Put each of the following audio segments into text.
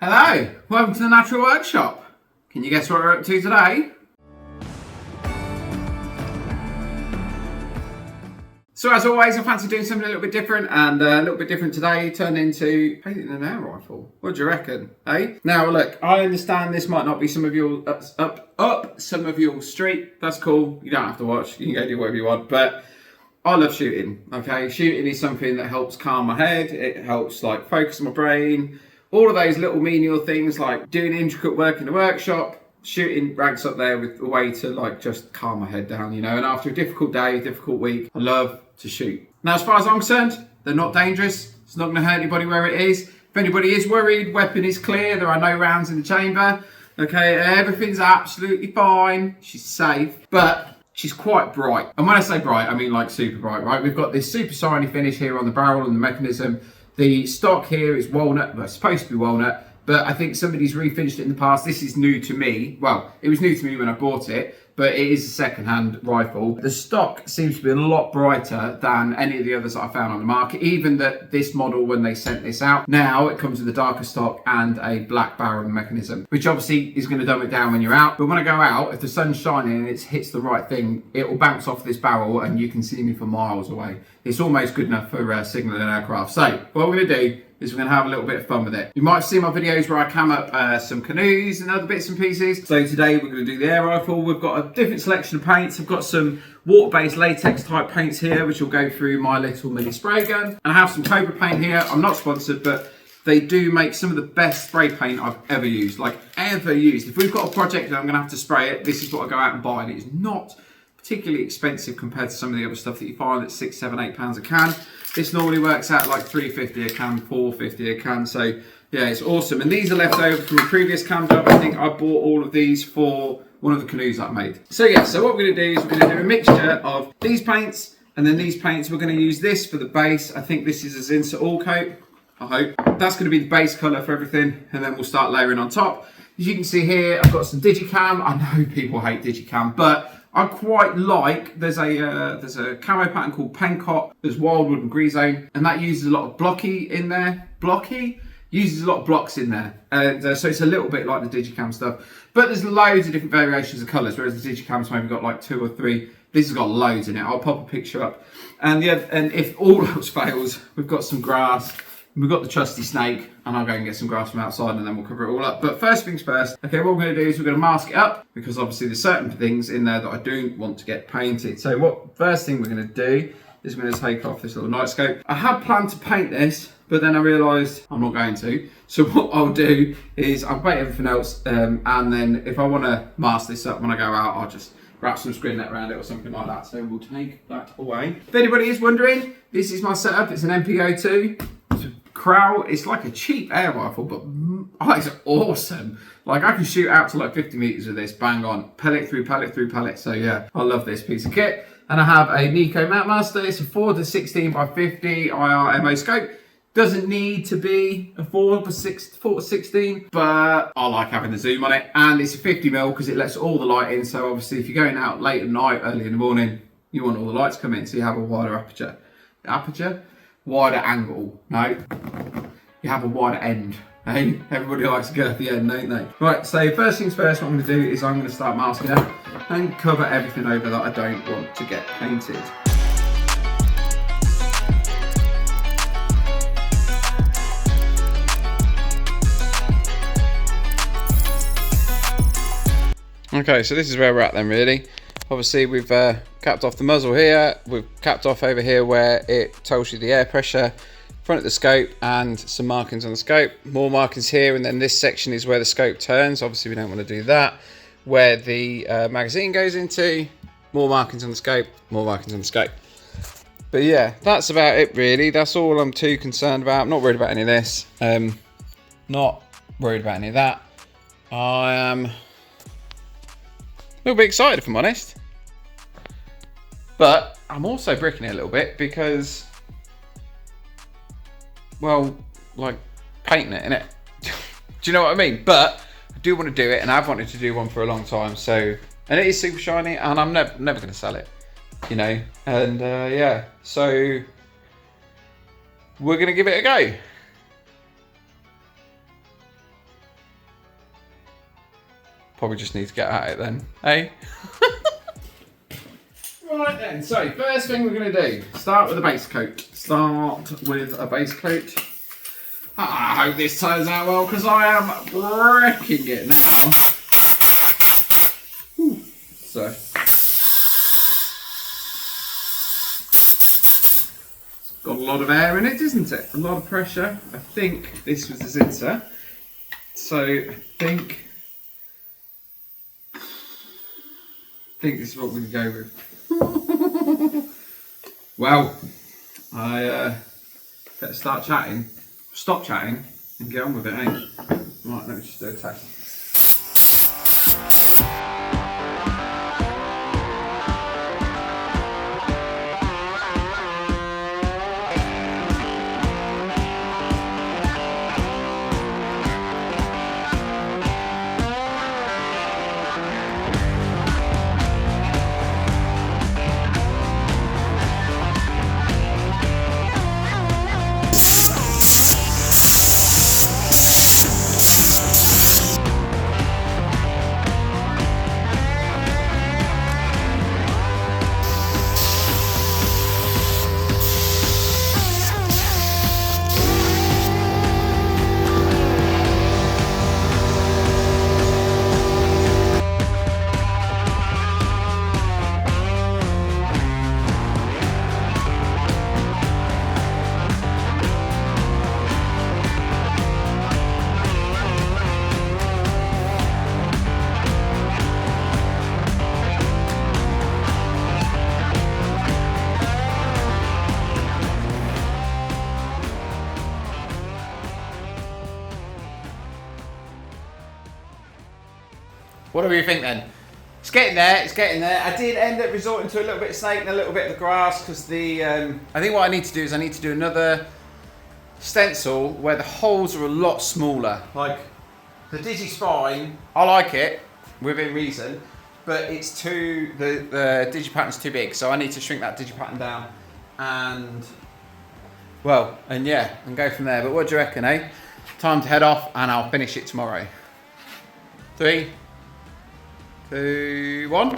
Hello, welcome to the Natural Workshop. Can you guess what we're up to today? So as always, I fancy doing something a little bit different, and a little bit different today turned into painting an air rifle. What do you reckon, eh? Now look, I understand this might not be some of your up some of your street. That's cool. You don't have to watch. You can go do whatever you want. But I love shooting. Okay, shooting is something that helps calm my head. It helps like focus my brain. All of those little menial things like doing intricate work in the workshop. Shooting ranks up there with a way to like just calm my head down, you know. And after a difficult day, difficult week, I love to shoot. Now, as far as I'm concerned, they're not dangerous. It's not going to hurt anybody where it is. If anybody is worried, weapon is clear. There are no rounds in the chamber. Okay, everything's absolutely fine. She's safe, but she's quite bright. And when I say bright, I mean like super bright, right? We've got this super shiny finish here on the barrel and the mechanism. The stock here is walnut, well, it's supposed to be walnut, but I think somebody's refinished it in the past. This is new to me. Well, it was new to me when I bought it, but it is a second-hand rifle. The stock seems to be a lot brighter than any of the others that I found on the market. Even that this model, when they sent this out, now it comes with a darker stock and a black barrel mechanism, which obviously is going to dumb it down when you're out. But when I go out, if the sun's shining and it hits the right thing, it will bounce off this barrel and you can see me for miles away. It's almost good enough for signaling an aircraft. So what we're going to do is we're going to have a little bit of fun with it. You might have seen my videos where I cam up some canoes and other bits and pieces. So today we're going to do the air rifle. We've got a different selection of paints. I've got some water-based latex type paints here, which will go through my little mini spray gun. And I have some Cobra paint here. I'm not sponsored, but they do make some of the best spray paint I've ever used. Like, ever used. If we've got a project and I'm going to have to spray it, this is what I go out and buy. And it's not particularly expensive compared to some of the other stuff that you find at £6, £7, £8 a can. This normally works out like £3.50 a can, £4.50 a can. So yeah, it's awesome. And these are left over from a previous cam job. I think I bought all of these for one of the canoes that I made. So yeah, so what we're going to do is we're going to do a mixture of these paints and then these paints. We're going to use this for the base. I think this is a Zinsa all coat. I hope that's going to be the base colour for everything, and then we'll start layering on top. As you can see here, I've got some Digicam. I know people hate Digicam, but I quite like, there's a camo pattern called Pencott, there's Wildwood and Grisone, and that uses a lot of blocky in there. Blocky? Uses a lot of blocks in there. And so it's a little bit like the Digicam stuff. But there's loads of different variations of colours, whereas the Digicam's maybe got like 2 or 3. This has got loads in it. I'll pop a picture up. And yeah, and if all else fails, we've got some grass. We've got the trusty snake, and I'll go and get some grass from outside and then we'll cover it all up. But first things first, okay, what we're going to do is we're going to mask it up, because obviously there's certain things in there that I don't want to get painted. So what first thing we're going to do is we're going to take off this little night scope. I had planned to paint this, but then I realised I'm not going to. So what I'll do is I'll paint everything else, and then if I want to mask this up when I go out, I'll just wrap some screen net around it or something like that. So we'll take that away. If anybody is wondering, this is my setup. It's an NP02. Kral, it's like a cheap air rifle, but it's awesome. Like, I can shoot out to like 50 meters with this, bang on, pellet through pellet through pellet. So yeah, I love this piece of kit. And I have a Nico Mountmaster. It's a 4-16x50 IR MO scope. Doesn't need to be a 4-16, but I like having the zoom on it. And it's a 50mm because it lets all the light in. So obviously if you're going out late at night, early in the morning, you want all the lights to come in, so you have a wider aperture. Wider angle, no. You have a wider end, hey? Everybody likes to go at the end, don't they? Right, so first things first, what I'm going to do is I'm going to start masking up and cover everything over that I don't want to get painted. Okay, so this is where we're at then, really. Obviously we've capped off the muzzle here, we've capped off over here where it tells you the air pressure, front of the scope, and some markings on the scope. More markings here, and then this section is where the scope turns. Obviously we don't want to do that. Where the magazine goes into, more markings on the scope, more markings on the scope. But yeah, that's about it really. That's all I'm too concerned about. I'm not worried about any of this. Not worried about any of that. I am a little bit excited, if I'm honest. But I'm also bricking it a little bit because, well, like painting it, innit? Do you know what I mean? But I do want to do it, and I've wanted to do one for a long time. So, and it is super shiny, and I'm never going to sell it, you know. And yeah, so we're going to give it a go. Probably just need to get at it then, eh? Right then, so first thing we're going to do, start with a base coat. Start with a base coat. I hope this turns out well because I am wrecking it now. Whew. So, it's got a lot of air in it, isn't it? A lot of pressure. I think this was the Zinser. So, I think this is what we can go with. Well, I better start chatting, stop chatting, and get on with it, eh? Right, let me just do a test. What do you think then? It's getting there, it's getting there. I did end up resorting to a little bit of snake and a little bit of the grass because I think what I need to do is I need to do another stencil where the holes are a lot smaller. Like, the Digi's fine, I like it, within reason, but it's the Digi pattern's too big, so I need to shrink that Digi pattern down and go from there. But what do you reckon, eh? Time to head off and I'll finish it tomorrow. 3, 2, 1.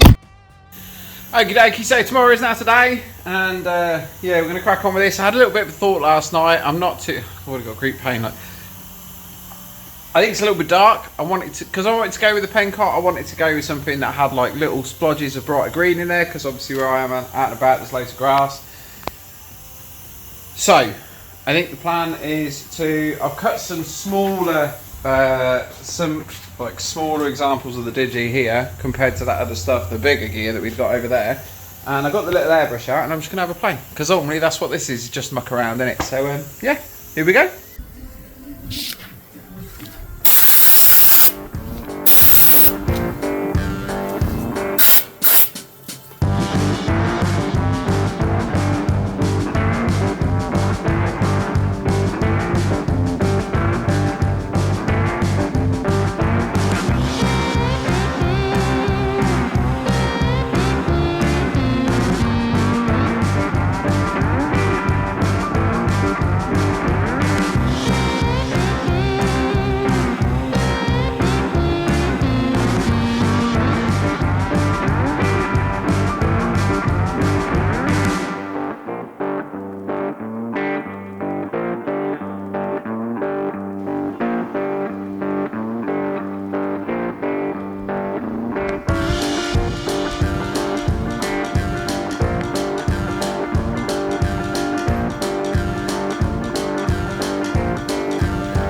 Okie dokie, so tomorrow is now today, and yeah, we're going to crack on with this. I had a little bit of a thought last night. I'm not too, I've already got Greek paint. Like, I think it's a little bit dark. Because I wanted to go with the pen cart, I wanted to go with something that had like little splodges of brighter green in there, because obviously where I am out and about there's loads of grass. So, I think the plan is I've cut some smaller smaller examples of the Digi here compared to that other stuff, the bigger gear that we've got over there. And I got the little airbrush out and I'm just going to have a play. Because ultimately that's what this is, just muck around, innit? So yeah, here we go.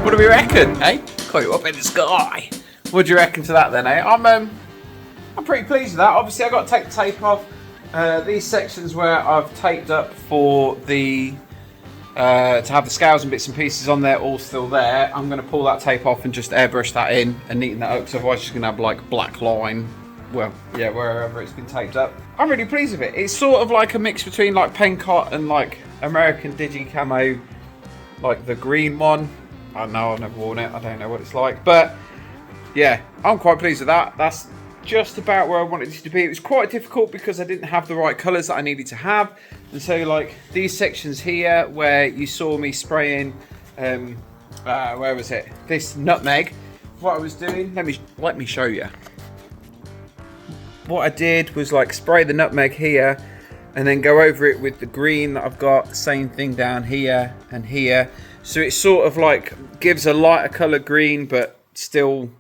What do we reckon, eh? Caught you up in the sky. What do you reckon to that then, eh? I'm pretty pleased with that. Obviously, I've got to take the tape off. These sections where I've taped up for the to have the scales and bits and pieces on there, all still there. I'm going to pull that tape off and just airbrush that in and neaten that up, because otherwise it's going to have like black line. Well, yeah, wherever it's been taped up. I'm really pleased with it. It's sort of like a mix between like Pencott and like American Digi Camo, like the green one. I don't know, I've never worn it, I don't know what it's like, but yeah, I'm quite pleased with that. That's just about where I wanted it to be. It was quite difficult because I didn't have the right colours that I needed to have, and so like these sections here where you saw me spraying, where was it? This nutmeg. what I was doing, let me show you. What I did was like spray the nutmeg here and then go over it with the green that I've got. Same thing down here and here. So it sort of like gives a lighter colour green, but still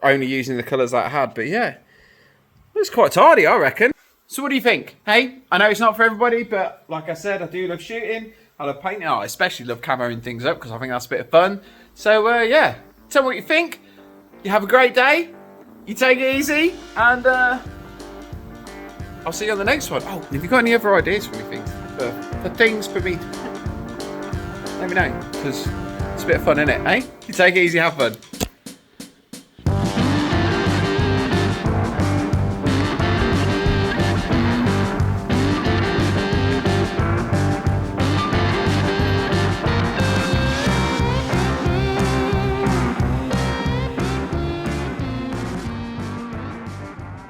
only using the colours that I had. But yeah, it's quite tidy, I reckon. So what do you think? Hey, I know it's not for everybody, but like I said, I do love shooting. I love painting. I especially love camoing things up because I think that's a bit of fun. So yeah, tell me what you think. You have a great day. You take it easy, and I'll see you on the next one. Oh, if you've got any other ideas for me, for things for me, let me know, because it's a bit of fun, isn't it? Eh? You take it easy, have fun.